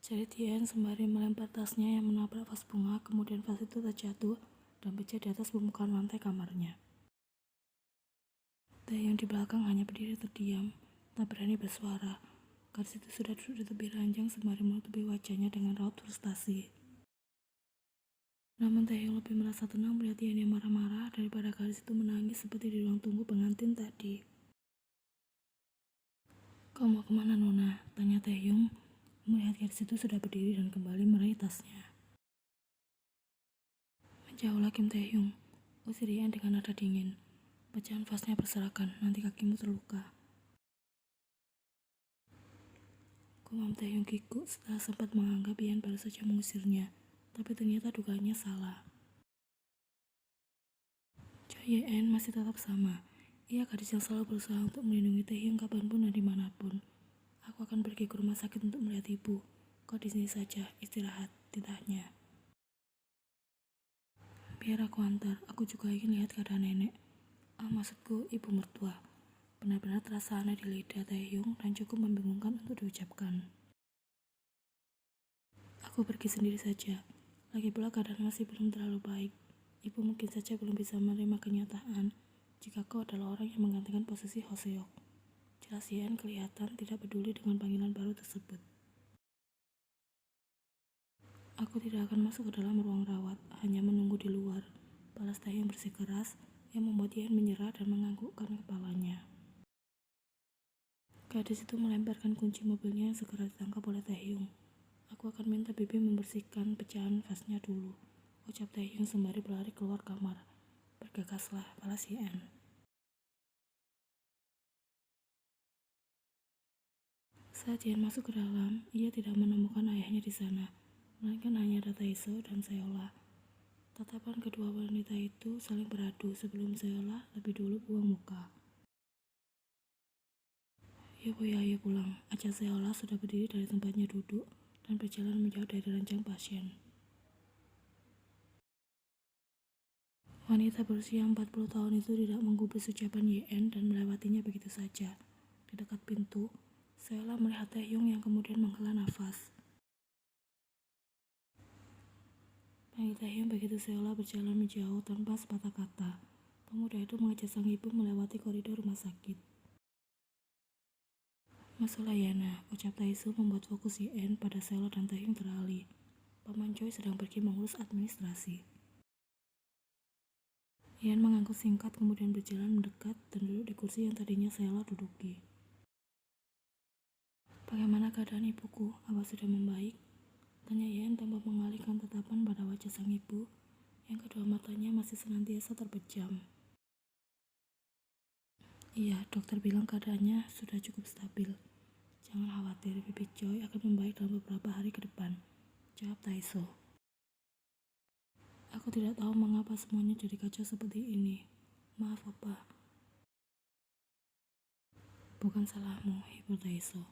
Jadi Tian sembari melempar tasnya yang menabrak vas bunga, kemudian vas itu terjatuh dan pecah di atas permukaan lantai kamarnya. Taehyung di belakang hanya berdiri terdiam, tak berani bersuara. Gadis itu sudah duduk di tepi ranjang sembari menutupi wajahnya dengan raut frustasi. Namun Taehyung lebih merasa tenang melihat Tian yang marah-marah daripada gadis itu menangis seperti di ruang tunggu pengantin tadi. "Kau mau kemana, Nona?" tanya Taehyung melihat gadis itu sudah berdiri dan kembali meraih tasnya. "Menjauhlah, Kim Taehyung," usir Ian dengan nada dingin. "Pecahan vasnya berserakan, nanti kakimu terluka." Gumam Taehyung kikuk setelah sempat menganggap Ian baru saja mengusirnya, tapi ternyata dugaannya salah. Choi Ye-en masih tetap sama. Ia gadis yang selalu berusaha untuk melindungi Taehyung kapanpun dan dimanapun. "Aku akan pergi ke rumah sakit untuk melihat ibu. Kau di sini saja, istirahat," titahnya. "Biar aku antar, aku juga ingin lihat keadaan nenek. Maksudku ibu mertua." Benar-benar terasa aneh di lidah Taehyung dan cukup membingungkan untuk diucapkan. "Aku pergi sendiri saja. Lagi pula keadaan masih belum terlalu baik. Ibu mungkin saja belum bisa menerima kenyataan jika kau adalah orang yang menggantikan posisi Hoseok." Jelas Yeon kelihatan tidak peduli dengan panggilan baru tersebut. "Aku tidak akan masuk ke dalam ruang rawat, hanya menunggu di luar," balas Taehyung bersikeras yang membuat Yeon menyerah dan menganggukkan kepalanya. Gadis itu melemparkan kunci mobilnya yang segera ditangkap oleh Taehyung. "Aku akan minta Bibi membersihkan pecahan vasnya dulu," ucap Taehyung sembari berlari keluar kamar. "Bergegaslah," balas Yeon. Saat Yeon masuk ke dalam, ia tidak menemukan ayahnya di sana, melainkan hanya ada Taeso dan Seola. Tatapan kedua wanita itu saling beradu sebelum Seola lebih dulu buang muka. "Yuk ya, ayo pulang," ajak Seola sudah berdiri dari tempatnya duduk dan berjalan menjauh dari ranjang pasien. Wanita berusia 40 tahun itu tidak menggubris ucapan Yeon dan melewatinya begitu saja. Di dekat pintu, Seola melihat Taehyung yang kemudian menghela nafas. Panggil Taehyung begitu Seola berjalan menjauh tanpa sepatah kata. Pemuda itu mengajak sang ibu melewati koridor rumah sakit. "Masuklah Yana," ucap Taesu membuat fokus Yeon pada Seola dan Taehyung teralih. Paman Choi sedang pergi mengurus administrasi. Yeon mengangguk singkat kemudian berjalan mendekat dan duduk di kursi yang tadinya Seola duduki. "Bagaimana keadaan ibuku? Apa sudah membaik?" tanya Yeon tanpa mengalihkan tatapan pada wajah sang ibu yang kedua matanya masih senantiasa terpejam. "Iya, dokter bilang keadaannya sudah cukup stabil. Jangan khawatir, Bibi Choi akan membaik dalam beberapa hari ke depan," jawab Taeso. "Aku tidak tahu mengapa semuanya jadi kacau seperti ini. Maaf, Opa." "Bukan salahmu," hibur Taeso.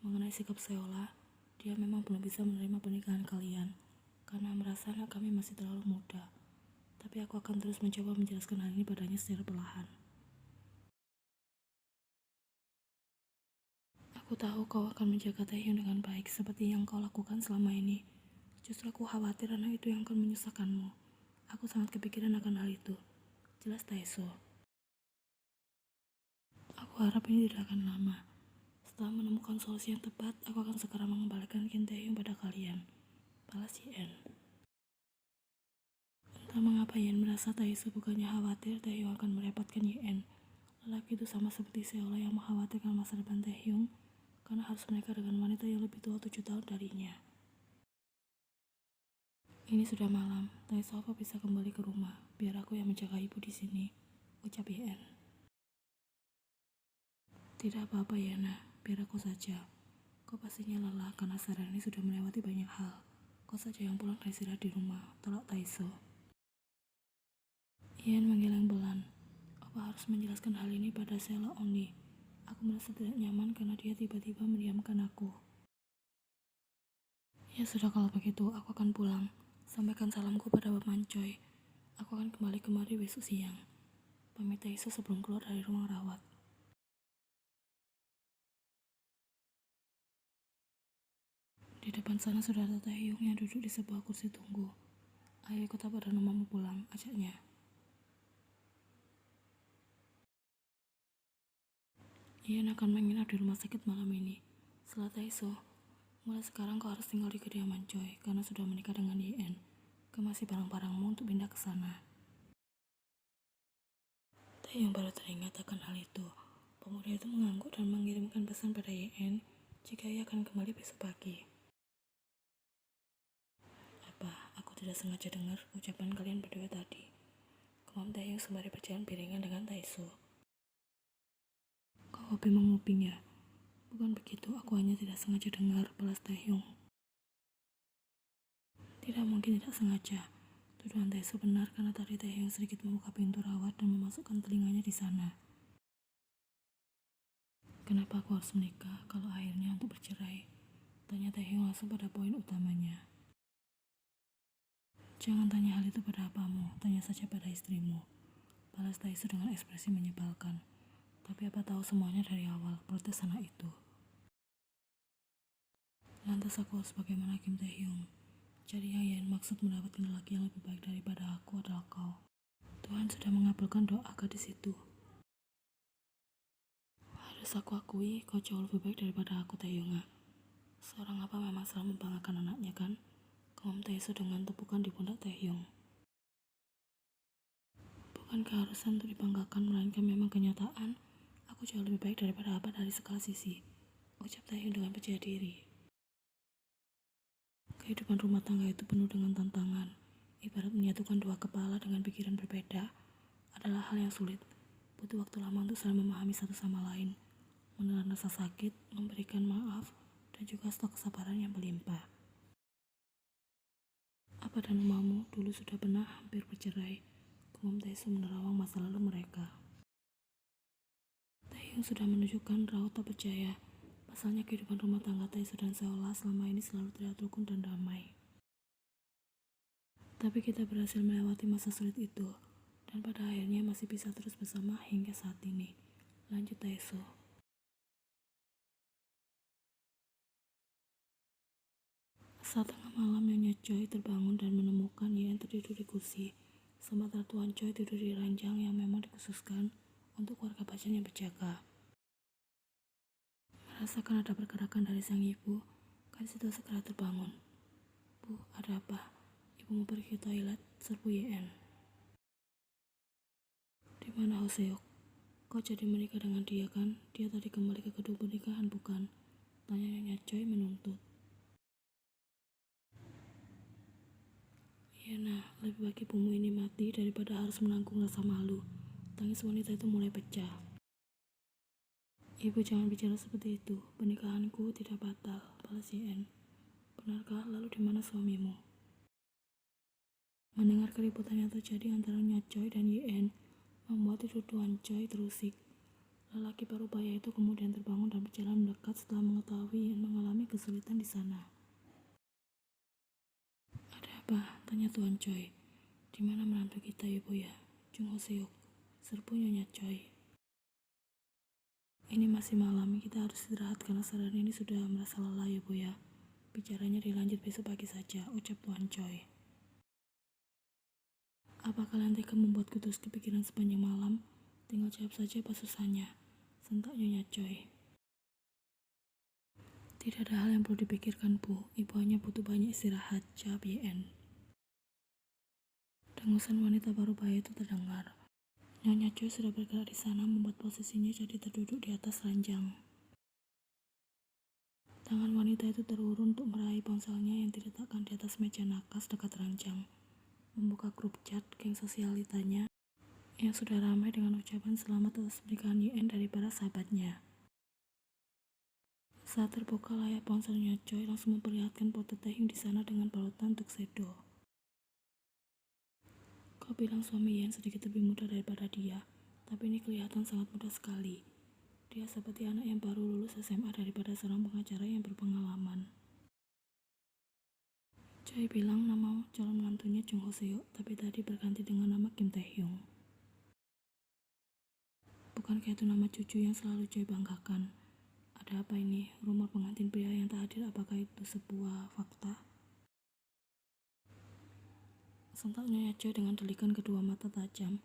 "Mengenai sikap Seola, dia memang belum bisa menerima pernikahan kalian karena merasa anak kami masih terlalu muda. Tapi aku akan terus mencoba menjelaskan hal ini padanya secara perlahan. Aku tahu kau akan menjaga Taehyung dengan baik seperti yang kau lakukan selama ini. Justru aku khawatir anak itu yang akan menyusahkanmu. Aku sangat kepikiran akan hal itu," jelas Taeso. "Aku harap ini tidak akan lama. Setelah menemukan solusi yang tepat, aku akan segera mengembalikan Kim Taehyung pada kalian," balas Yeon. Entah mengapa Yeon merasa Taeso bukannya khawatir Taehyung akan merepotkan Yeon. Lelaki itu sama seperti Seola yang mengkhawatirkan masa depan Taehyung karena harus menikah dengan wanita yang lebih tua 7 tahun darinya. "Ini sudah malam, Taeso apa bisa kembali ke rumah? Biar aku yang menjaga ibu di sini," ucap Yeon. "Tidak apa-apa Yana, biar aku saja. Kau pastinya lelah karena seharian ini sudah melewati banyak hal. Kau saja yang pulang dan istirahat di rumah," tolak Taeso. Yeon menggeleng belan. Apa harus menjelaskan hal ini pada Seola Oni? Aku merasa tidak nyaman karena dia tiba-tiba mendiamkan aku. "Ya sudah kalau begitu, aku akan pulang. Sampaikan salamku pada Paman Choi. Aku akan kembali kemari besok siang," pamit Taeso sebelum keluar dari ruang rawat. Di Di depan sana sudah ada Taehyung yang duduk di sebuah kursi tunggu. Ayo ikut apa dan mamamu pulang, ajaknya. Ian akan menginap di rumah sakit malam ini. Setelah Taeso, mulai sekarang kau harus tinggal di kediaman Choi karena sudah menikah dengan Yen. Kemasi barang-barangmu untuk pindah ke sana. Taehyung baru teringat akan hal itu. Pemuda itu mengangguk dan mengirimkan pesan pada Yen jika ia akan kembali besok pagi. Apa, aku tidak sengaja dengar ucapan kalian berdua tadi. Komam Taehyung sembari berjalan piringan dengan Taeso. Kau hobi mengupingnya. Bukan begitu, aku hanya tidak sengaja dengar, balas Taehyung. Tidak mungkin tidak sengaja. Tuduhan Taeso benar karena tadi Taehyung sedikit membuka pintu rawat dan memasukkan telinganya di sana. Kenapa aku harus menikah kalau akhirnya untuk bercerai? Tanya Taehyung langsung pada poin utamanya. Jangan tanya hal itu pada apamu, tanya saja pada istrimu. Balas Taeso dengan ekspresi menyebalkan. Tapi apa tahu semuanya dari awal, protes anak itu. Lantas aku harus bagaimana, Kim Taehyung? Jadi yang Yen maksud mendapatkan lelaki yang lebih baik daripada aku adalah kau. Tuhan sudah mengabulkan doa gadis itu. Harus aku akui, kau jauh lebih baik daripada aku, Taehyung. Seorang apa memang selalu membanggakan anaknya, kan? Komam Taeso dengan tepukan di pundak Taehyung. Bukan keharusan untuk dibanggakan, melainkan memang kenyataan. Aku jauh lebih baik daripada apa dari segala sisi, ucap Taehyung dengan percaya diri. Kehidupan rumah tangga itu penuh dengan tantangan. Ibarat menyatukan dua kepala dengan pikiran berbeda adalah hal yang sulit. Butuh waktu lama untuk saling memahami satu sama lain, menelan rasa sakit, memberikan maaf, dan juga stok kesabaran yang berlimpah. Apa dan mamamu dulu sudah pernah hampir bercerai? Komam Taeso menerawang masa lalu mereka. Taehyung sudah menunjukkan raut tak percaya. Pasalnya kehidupan rumah tangga Taeso dan Seola selama ini selalu terlihat rukun dan damai. Tapi kita berhasil melewati masa sulit itu, dan pada akhirnya masih bisa terus bersama hingga saat ini. Lanjut Taeso. Saat tengah malam Nyonya Choi terbangun dan menemukan Yen tertidur di kursi, sementara Tuan Choi tidur di ranjang yang memang dikhususkan untuk keluarga pasien yang berjaga. Merasakan ada pergerakan dari sang ibu, gadis itu segera terbangun. Bu, ada apa? Ibu mau pergi ke toilet, serbu Yen. Di mana Hoseok? Kau jadi menikah dengan dia, kan? Dia tadi kembali ke gedung pernikahan, bukan? Tanya Nyonya Choi menuntut. Iya nah, lebih baik ibumu ini mati daripada harus menanggung rasa malu. Tangis wanita itu mulai pecah. Ibu jangan bicara seperti itu. Pernikahanku tidak batal, balas Yen. Benarkah? Lalu di mana suamimu? Mendengar keributan yang terjadi antara Nyonya Choi dan Yen membuat tidur Tuan Choi terusik. Lelaki baru baya itu kemudian terbangun dan berjalan mendekat setelah mengetahui Yen mengalami kesulitan di sana. Ada apa? Tanya Tuan Choi. Di mana menantu kita, Ibu ya? Chung Hoseok, serbu Nyonya Choi. Ini masih malam, kita harus istirahat karena saudara ini sudah merasa lelah, Ibu ya. Bicaranya dilanjut besok pagi saja, ucap Tuan Choi. Apa kalian tega membuatku terus kepikiran sepanjang malam? Tinggal jawab saja apa susahnya, sentak Nyonya Choi. Tidak ada hal yang perlu dipikirkan, Bu. Ibu hanya butuh banyak istirahat, jawab Yen. Dengusan wanita baru baya itu terdengar. Nyonya Choi sudah bergerak di sana membuat posisinya jadi terduduk di atas ranjang. Tangan wanita itu terurun untuk meraih ponselnya yang diletakkan di atas meja nakas dekat ranjang. Membuka grup chat geng sosialitanya yang sudah ramai dengan ucapan selamat atas pernikahan Yen dari para sahabatnya. Saat terbuka layar ponselnya Choi langsung memperlihatkan foto Taehyung di sana dengan balutan tuxedo. Kau bilang suami Yen sedikit lebih muda daripada dia, tapi ini kelihatan sangat muda sekali. Dia seperti anak yang baru lulus SMA daripada seorang pengacara yang berpengalaman. Choi bilang nama calon menantunya Chung Hoseok, tapi tadi berganti dengan nama Kim Taehyung. Bukankah itu nama cucu yang selalu Choi banggakan? Ada apa ini? Rumor pengantin pria yang tak hadir, apakah itu sebuah fakta? Sentaknya Choi dengan delikan kedua mata tajam.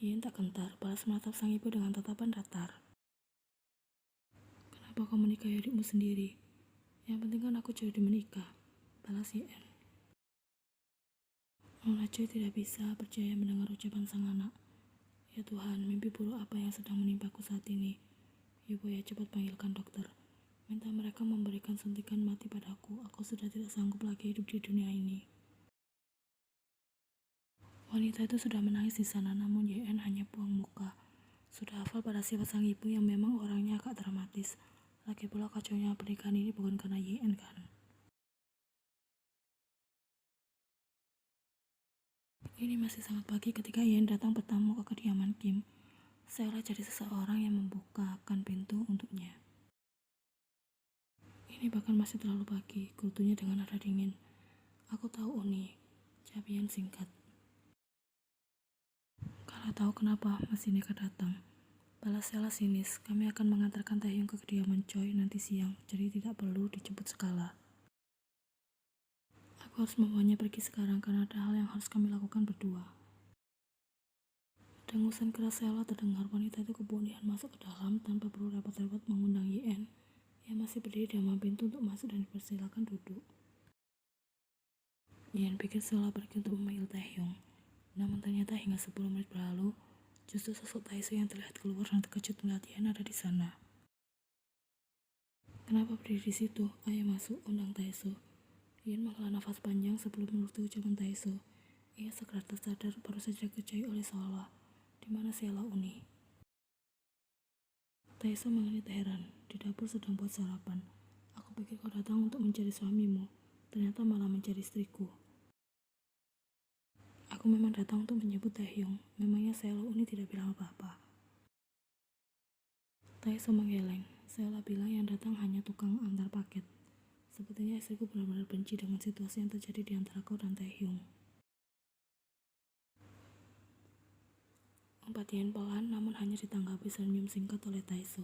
Yin tak gentar, balas menatap sang ibu dengan tatapan datar. Kenapa kau menikahi adikmu sendiri? Yang penting kan aku jadi menikah, balas Yin. Nona Choi tidak bisa percaya mendengar ucapan sang anak. Ya Tuhan, mimpi buruk apa yang sedang menimpaku saat ini? Ibu ya, cepat panggilkan dokter. Minta mereka memberikan suntikan mati padaku. Aku sudah tidak sanggup lagi hidup di dunia ini. Wanita itu sudah menangis di sana, namun YN hanya buang muka. Sudah hafal pada sifat sang ibu yang memang orangnya agak dramatis. Lagi pula kacaunya pernikahan ini bukan karena YN kan. Ini masih sangat pagi ketika YN datang bertamu ke kediaman Kim. Seolah jadi seseorang yang membukakan pintu untuknya. Ini bahkan masih terlalu pagi, kutunya dengan nada dingin. Aku tahu Uni, jawab YN singkat. Kalau tahu kenapa masih nekat datang, balas Sela sinis. Kami akan mengantarkan Taehyung ke kediaman Choi nanti siang, jadi tidak perlu dijemput segala. Aku harus membawanya pergi sekarang karena ada hal yang harus kami lakukan berdua. Dengusan keras Sela terdengar. Wanita itu kemudian masuk ke dalam tanpa perlu repot-repot mengundang YN. Ia masih berdiri di halaman pintu untuk masuk dan dipersilakan duduk. YN pikir Sela pergi untuk memanggil Taehyung. Namun ternyata hingga 10 menit berlalu, justru sosok Taeso yang terlihat keluar dan terkejut melihat YN ada di sana. Kenapa berdiri di situ? Ayo masuk, undang Taeso. YN menghela nafas panjang sebelum menuruti ucapan Taeso. Ia segera tersadar baru saja dikejai oleh Sela. Di mana Sela Uni? Taeso mengelit heran. Di dapur sedang buat sarapan. Aku pikir kau datang untuk mencari suamimu. Ternyata malah mencari istriku. Aku memang datang untuk menjemput Taehyung. Memangnya Sela Uni tidak bilang apa-apa. Taeso menggeleng. Sela bilang yang datang hanya tukang antar paket. Sepertinya istriku benar-benar benci dengan situasi yang terjadi di antara kau dan Taehyung. Umpat YN pelan namun hanya ditanggapi senyum singkat oleh Taeso.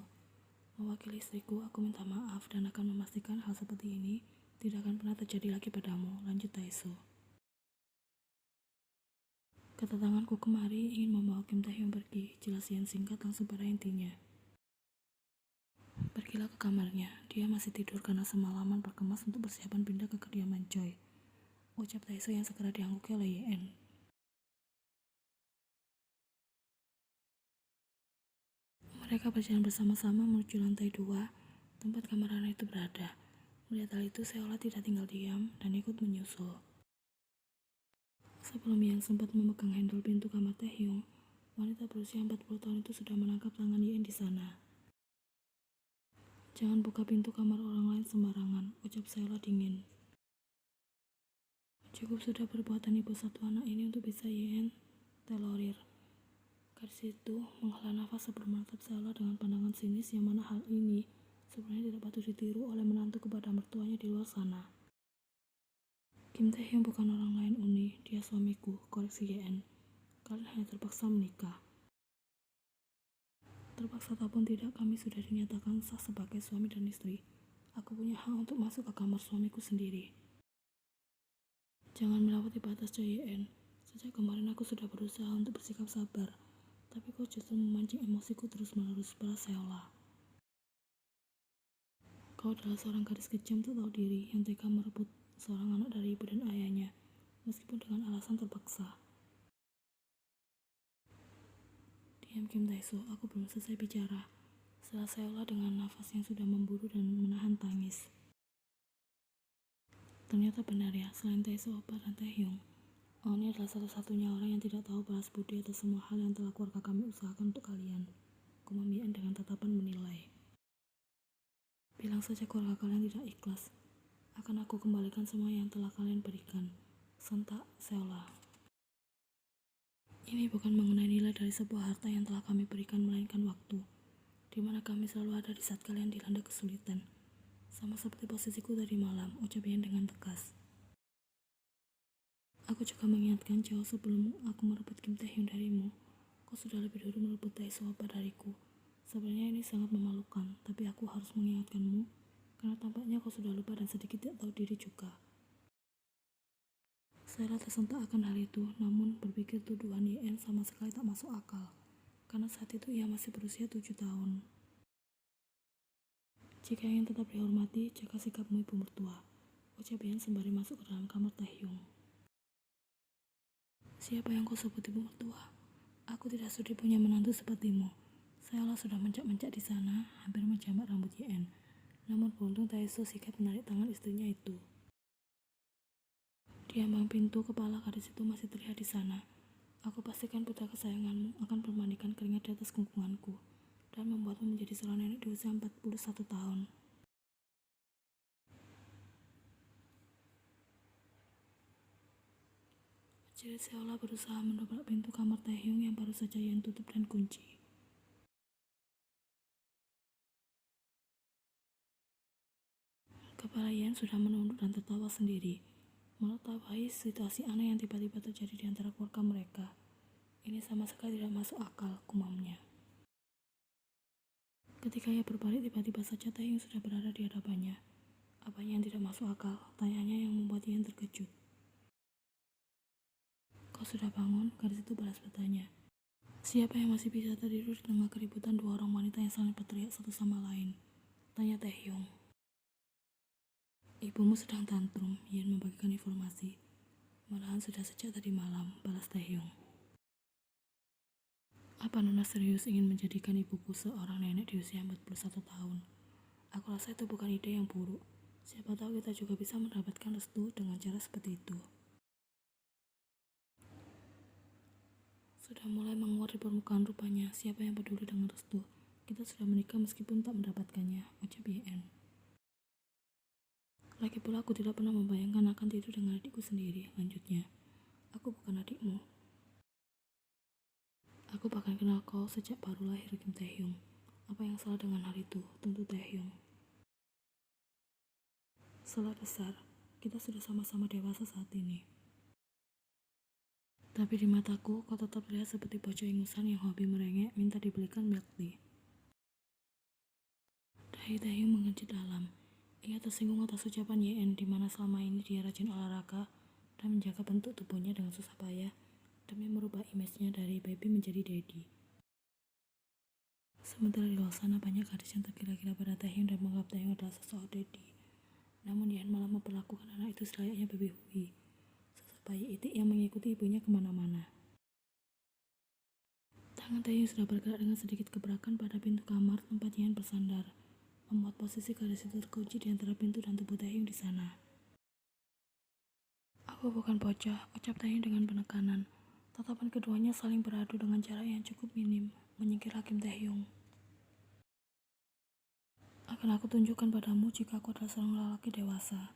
Mewakili istriku, aku minta maaf dan akan memastikan hal seperti ini tidak akan pernah terjadi lagi padamu, lanjut Taeso. Kedatanganku kemari ingin membawa Kim Taehyung pergi, jelas YN singkat langsung pada intinya. Pergilah ke kamarnya, dia masih tidur karena semalaman berkemas untuk persiapan pindah ke kediaman Choi. Ucap Taeso yang segera diangguki oleh YN. Mereka berjalan bersama-sama menuju lantai 2, tempat kamar anak itu berada. Melihat hal itu, Seola tidak tinggal diam dan ikut menyusul. Sebelum Yang sempat memegang handle pintu kamar Taehyung, wanita berusia 40 tahun itu sudah menangkap tangan YN di sana. Jangan buka pintu kamar orang lain sembarangan, ucap Seola dingin. Cukup sudah perbuatan ibu satu anak ini untuk bisa YN telorir. Gadis itu menghela nafas sebelum menatap Seola dengan pandangan sinis yang mana hal ini sebenarnya tidak patut ditiru oleh menantu kepada mertuanya di luar sana. Kim Taehyung bukan orang lain Uni, dia suamiku, koreksi YN. Kalian hanya terpaksa menikah. Terpaksa ataupun tidak, kami sudah dinyatakan sah sebagai suami dan istri. Aku punya hak untuk masuk ke kamar suamiku sendiri. Jangan melewati batas Choi YN. Sejak kemarin aku sudah berusaha untuk bersikap sabar, tapi kau justru memancing emosiku terus-menerus, balas Seola. Kau adalah seorang gadis kejam tak tahu diri yang tega merebut seorang anak dari ibu dan ayahnya, meskipun dengan alasan terpaksa. Diam Kim Taeso, aku belum selesai bicara. Setelah Seola dengan nafas yang sudah memburu dan menahan tangis. Ternyata benar ya, selain Taeso, Opa dan Taehyung, Oni adalah satu-satunya orang yang tidak tahu balas budi atas semua hal yang telah keluarga kami usahakan untuk kalian. Kumamian dengan tatapan menilai. Bilang saja keluarga kalian tidak ikhlas. Akan aku kembalikan semua yang telah kalian berikan. Sentak Seola. Ini bukan mengenai nilai dari sebuah harta yang telah kami berikan, melainkan waktu, di mana kami selalu ada di saat kalian dilanda kesulitan. Sama seperti posisiku tadi malam, ucapnya dengan tegas. Aku juga mengingatkan jauh sebelum aku merebut Kim Taehyung darimu. Kau sudah lebih dulu merebut Taeso Opa dariku. Sebenarnya ini sangat memalukan, tapi aku harus mengingatkanmu, karena tampaknya kau sudah lupa dan sedikit tidak tahu diri juga. Saya tersentak akan hal itu, namun berpikir tuduhan YN sama sekali tak masuk akal, karena saat itu ia masih berusia 7 tahun. Jika ingin tetap dihormati, jaga sikapmu ibu mertua, ucap Yan sembari masuk ke dalam kamar Taehyung. Siapa yang kau sebut ibu mertua? Aku tidak sudi punya menantu sepertimu. Saya sudah mencak-mencak di sana, hampir menjamak rambut YN. Namun beruntung Taeso sikap menarik tangan istrinya itu. Di ambang pintu, kepala gadis itu masih terlihat di sana. Aku pastikan putra kesayanganmu akan bermandikan keringat di atas kungkunganku dan membuatmu menjadi seorang nenek di usia 41 tahun. Jerit Seola berusaha mendobrak pintu kamar Taehyung yang baru saja Yan tutup dan kunci. Kepala Yan sudah menunduk dan tertawa sendiri, mengetahui situasi aneh yang tiba-tiba terjadi di antara keluarga mereka. Ini sama sekali tidak masuk akal, gumamnya. Ketika ia berbalik, tiba-tiba saja Taehyung sudah berada di hadapannya. Apanya yang tidak masuk akal? Tanyanya yang membuat Yan terkejut. Kau sudah bangun? Gadis itu balas bertanya. Siapa yang masih bisa tertidur di tengah keributan dua orang wanita yang saling berteriak satu sama lain? Tanya Taehyung. Ibumu sedang tantrum, Yan membagikan informasi. Malahan sudah sejak tadi malam, balas Taehyung. Apa Nona serius ingin menjadikan ibuku seorang nenek di usia 41 tahun? Aku rasa itu bukan ide yang buruk. Siapa tahu kita juga bisa mendapatkan restu dengan cara seperti itu. Sudah mulai menguat di permukaan rupanya, siapa yang peduli dengan restu? Kita sudah menikah meskipun tak mendapatkannya, ucap YN. Lagi pula aku tidak pernah membayangkan akan tidur dengan adikku sendiri, lanjutnya. Aku bukan adikmu. Aku bahkan kenal kau sejak baru lahir, Kim Taehyung. Apa yang salah dengan hal itu? Tentu Taehyung. Salah besar. Kita sudah sama-sama dewasa saat ini. Tapi di mataku, kau tetap terlihat seperti bocah ingusan yang hobi merengek minta dibelikan milk tea. Dahi Taehyung mengencit dalam. Ia tersinggung atas ucapan YN di mana selama ini dia rajin olahraga dan menjaga bentuk tubuhnya dengan susah payah demi merubah image-nya dari baby menjadi daddy. Sementara di luar sana banyak gadis yang tergila-gila pada Taehyung dan menganggap Taehyung adalah sosok daddy. Namun YN malah memperlakukan anak itu selayaknya baby Hui, sosok bayi itik yang mengikuti ibunya kemana-mana. Tangan Taehyung sudah bergerak dengan sedikit gebrakan pada pintu kamar tempat YN bersandar, membuat posisi gadis itu terkunci di antara pintu dan tubuh Taehyung di sana. Aku bukan bocah, ucap Taehyung dengan penekanan. Tatapan keduanya saling beradu dengan jarak yang cukup minim, menyingkir Kim Taehyung. Akan aku tunjukkan padamu jika aku adalah seorang lelaki dewasa.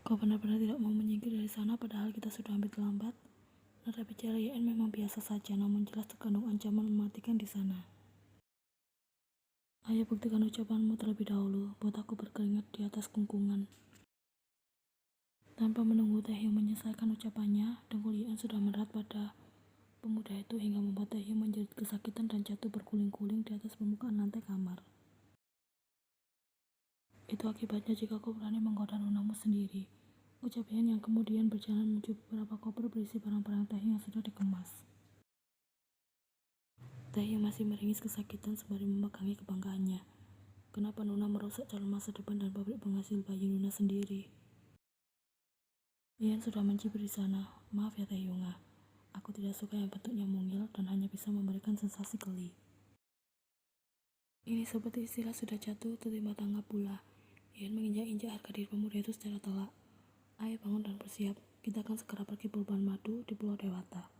Kau benar-benar tidak mau menyingkir dari sana padahal kita sudah hampir terlambat? Nada bicara YN memang biasa saja, namun jelas terkandung ancaman mematikan di sana. Ayo buktikan ucapanmu terlebih dahulu, buat aku berkeringat di atas kungkungan. Tanpa menunggu Taehyung menyelesaikan ucapannya, dengkul YN sudah menerat pada pemuda itu hingga membuat Taehyung menjerit kesakitan dan jatuh berguling-guling di atas permukaan lantai kamar. Itu akibatnya jika kau berani menggoda nonamu sendiri, ucap YN yang kemudian berjalan menuju beberapa koper berisi barang-barang Taehyung yang sudah dikemas. Taehyung masih meringis kesakitan sembari memegangi kebanggaannya. Kenapa Nona merusak calon masa depan dan pabrik penghasil bayi Nona sendiri? Yan sudah mencibir di sana. Maaf ya Taehyung, aku tidak suka yang bentuknya mungil dan hanya bisa memberikan sensasi geli. Ini seperti istilah sudah jatuh tertimpa tangga pula. Yan menginjak-injak harga diri pemuda itu secara telak. Ayo bangun dan bersiap. Kita akan segera pergi berbulan madu di Pulau Dewata.